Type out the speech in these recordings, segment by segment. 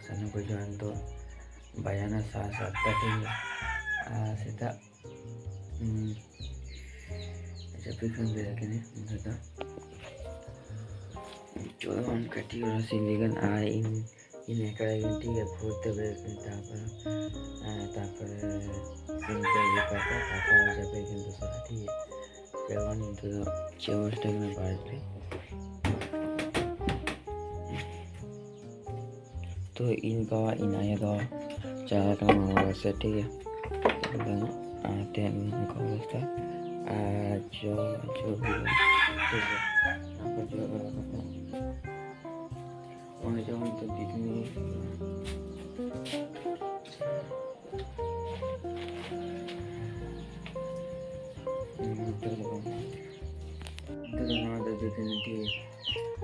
sana perjalanan tuh bayana saat tadi kita tapi kan begini kita coba kati orang sini kan ini kayak ganti ya foto berita apa simple juga apa aja begini tuh tadi jangan itu cewek dengan baik तो इनका इनाया तो चार का मामला से ठीक है आते हैं इनका अवस्था जो जो भी ठीक है आपको जो वहाँ जो हम तो जितनी तो जितनी ठीक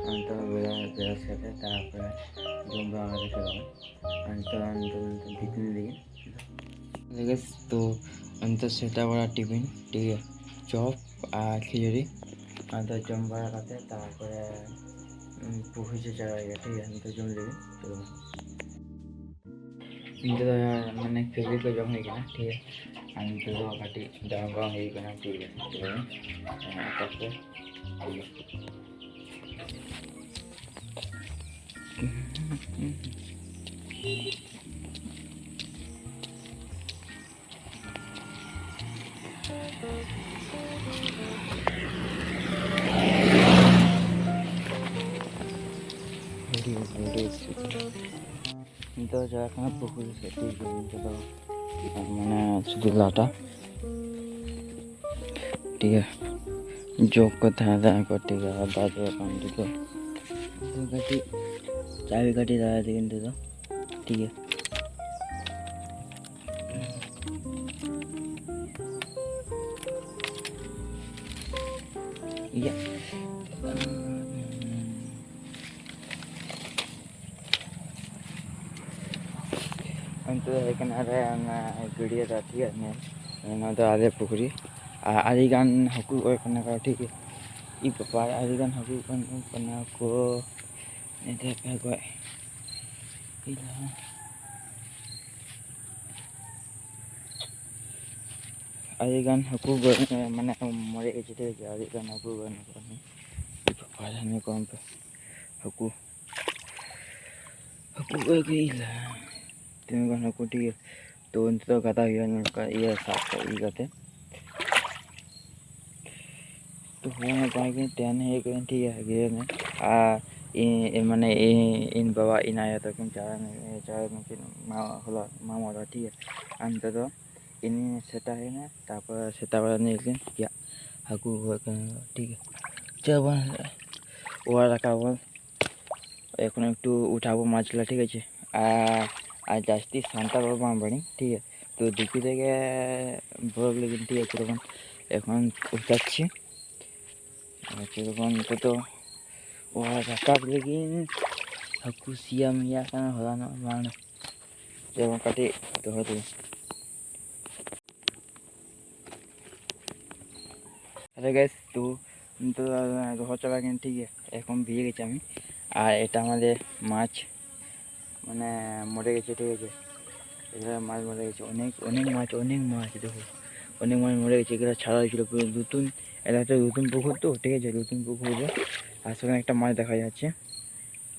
अंत बेला बेला से तापर जोंबा आगे चला अंत जितनी देखिए तो अंत सेटा बड़ा टिफिन ठीक है चॉप खिचड़ी अंत जोंबा खाते तापर पुखी से चढ़ाएगा ठीक है अंत जम देगी तो इंत मैंने फेब्रिक को जम है ठीक है अंत काटी डांगा है ठीक है itu aja karena pukul satu jam mana sudah lata dia jok ko thada ko tiga bajo kan itu gati चाबी काटी रहा है लेकिन तो ठीक है या अंत गड़िया था ठीक है तो आधे पुखरी आधी गान हकू का ठीक है ये पापा आधी गान हकू को ini apa gue gila adegan aku gue mana mulai cerita aja adegan aku gue nih kepala nih kompe aku gue gila tengok aku dia tuh untuk kata iya satu iya kata tuh yang paling tenang है ठीक है गिरे ने मैंने इन बाबा इन आया तो कि चार मशीन हलो मामा ठीक है अंत तो इन सेटा है ना तापर सेटा वाला नहीं क्या हाकू ठीक है जब ওরা রাখাবো এখন একটু উঠাবো মাছগুলো ঠিক আছে আর জাস্তি শান্তা করবো বাড়ি ঠিক আছে তো দিকে থেকে বড় লেগে ঠিক আছে তখন এখন উঠাচ্ছি তখন তো ওরা রাখাব লেগে হাকু সিয়াম ইয়া কেন হলানো মানে যেমন কাটে তো হয়তো আরে গাইস তো তো রহ চলা কেন ঠিক আছে এখন ভিজে গেছি আমি আর এটা আমাদের মাছ মানে মরে গেছে ঠিক আছে এগুলো মাছ মরে গেছে অনেক মাছ দেখো অনেক মাছ মরে গেছে এগুলো ছাড়া হয়েছিল পুরো নতুন এটা একটা নতুন পুকুর তো ঠিক আছে নতুন পুকুরে আর সেখানে একটা মাছ দেখা যাচ্ছে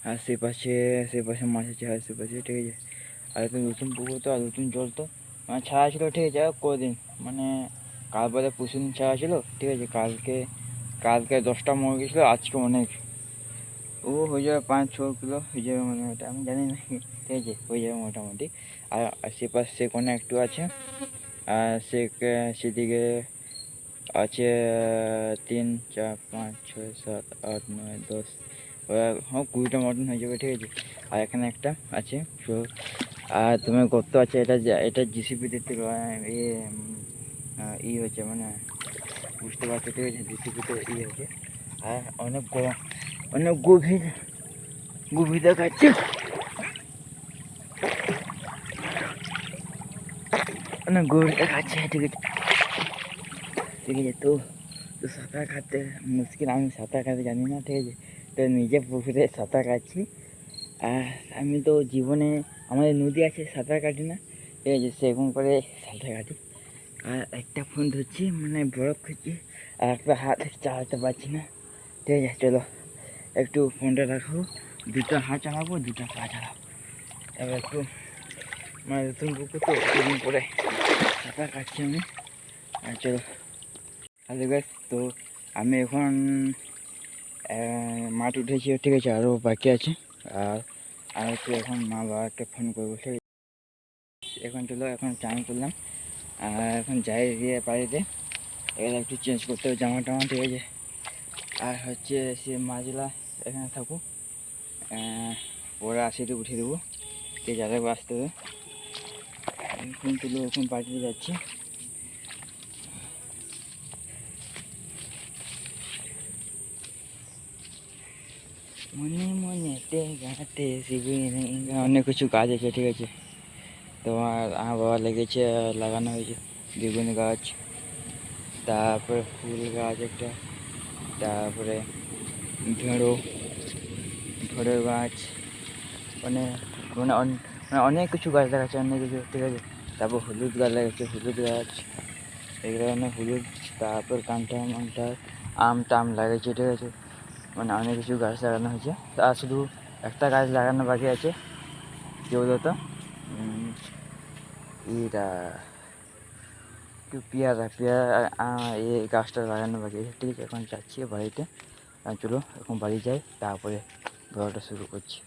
আর সেপাশে মাছ আছে আর সেপাশে ঠিক আছে আর একটা নতুন পুকুর তো আর নতুন জল তো মানে ছাড়া ছিল ঠিক আছে কদিন মানে কাল বাদে পরশুদিন ছাড়া ছিল ঠিক আছে কালকে 10টা মরে গেছিলো আজকে অনেক ও হয়ে যাবে 5-6 কিলো হয়ে যাবে মানে ওটা আমি জানি না ঠিক আছে হয়ে যাবে মোটামুটি আর সেপাশে কোনো একটু আছে আর সেদিকে আছে 3, 4, 5, 6, 7, 8, 9, 10 হ্যাঁ 20টা মটন হয়ে যাবে ঠিক আছে আর এখানে একটা আছে আর তোমার গর্ত আছে এটা জিসিপি দিতে ই হচ্ছে মানে বুঝতে পারছো ঠিক আছে জিসিপিতে ই হচ্ছে আর অনেক গভীর দেখাচ্ছে অনেক গভীর দেখাচ্ছে ঠিক আছে তো সাঁতার কাটতে মুশকিল আমি সাঁতার কাটতে জানি না ঠিক আছে তো নিজে পুকুরে সাঁতার কাটছি আর আমি তো জীবনে আমাদের নদী আছে, সাঁতার কাটি না, ঠিক আছে, সেরকম করে সাঁতার কাটি। আর একটা ফোন ধরছি মানে বরফ খাচ্ছি, আর একটা হাত চালাতে পারছি না, ঠিক আছে। চলো একটু ফোনটা রাখবো, দুটো হাত চালাবো, দুটো পা চালাবো। এবার একটু মানে নতুন পুকুর তো কিছুদিন পরে সাঁতার কাটছি আমি। আর চলো, হ্যালো গাইস, তো আমি এখন মাঠ উঠেছি, ঠিক আছে, আরও বাকি আছে। আর আর একটু এখন মা বাবাকে ফোন করবো, ঠিক আছে। এখন চলো, এখন চান করলাম আর এখন যাই দিয়ে বাড়িতে, এবার একটু চেঞ্জ করতে হবে জামা টামা, ঠিক আছে। আর হচ্ছে সে মাছলা এখানে থাকুক, ওরা আসিতে উঠিয়ে দেবো, ঠিক আছে, আরেকবার আসতে হবে। এখন তুলো, এখন বাড়িতে যাচ্ছি। মনে মনে গাতে অনেক কিছু কাজ আছে, ঠিক আছে। তোমার আমার বাবা লেগেছে, লাগানো হয়েছে বেগুন গাছ, তারপরে ফুল গাছ একটা, তারপরে ঢেঁড়ো ঢেঁড়ো গাছ, মানে মানে মানে অনেক কিছু গাছ লাগাচ্ছে, অনেক কিছু, ঠিক আছে। তারপর হলুদ গাছ লাগাচ্ছে, হলুদ গাছ, এগুলো মানে হলুদ, তারপর কাঁঠাল মানঠাল আম টাম লাগাচ্ছে, ঠিক আছে। মানে অনেক কিছু গাছ লাগানো হয়েছে। আর শুধু একটা গাছ লাগানো বাকি আছে, কী বলতো, এটা একটু পেয়ারা পেয়ারা, এই গাছটা লাগানো বাকি আছে, ঠিক আছে। এখন যাচ্ছি বাড়িতে, চলো এখন বাড়ি যাই, তারপরে ব্লগটা শুরু করছি।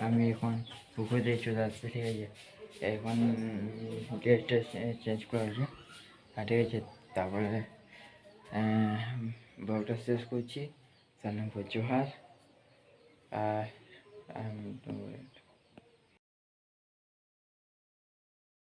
আমি এখন পুকুর দিয়ে চলে আসছি, ঠিক আছে। এখন ড্রেসটা চেঞ্জ করে আসি, ঠিক আছে। তারপরে ব্লগটা শেষ করছি। সালাম জোহার। আর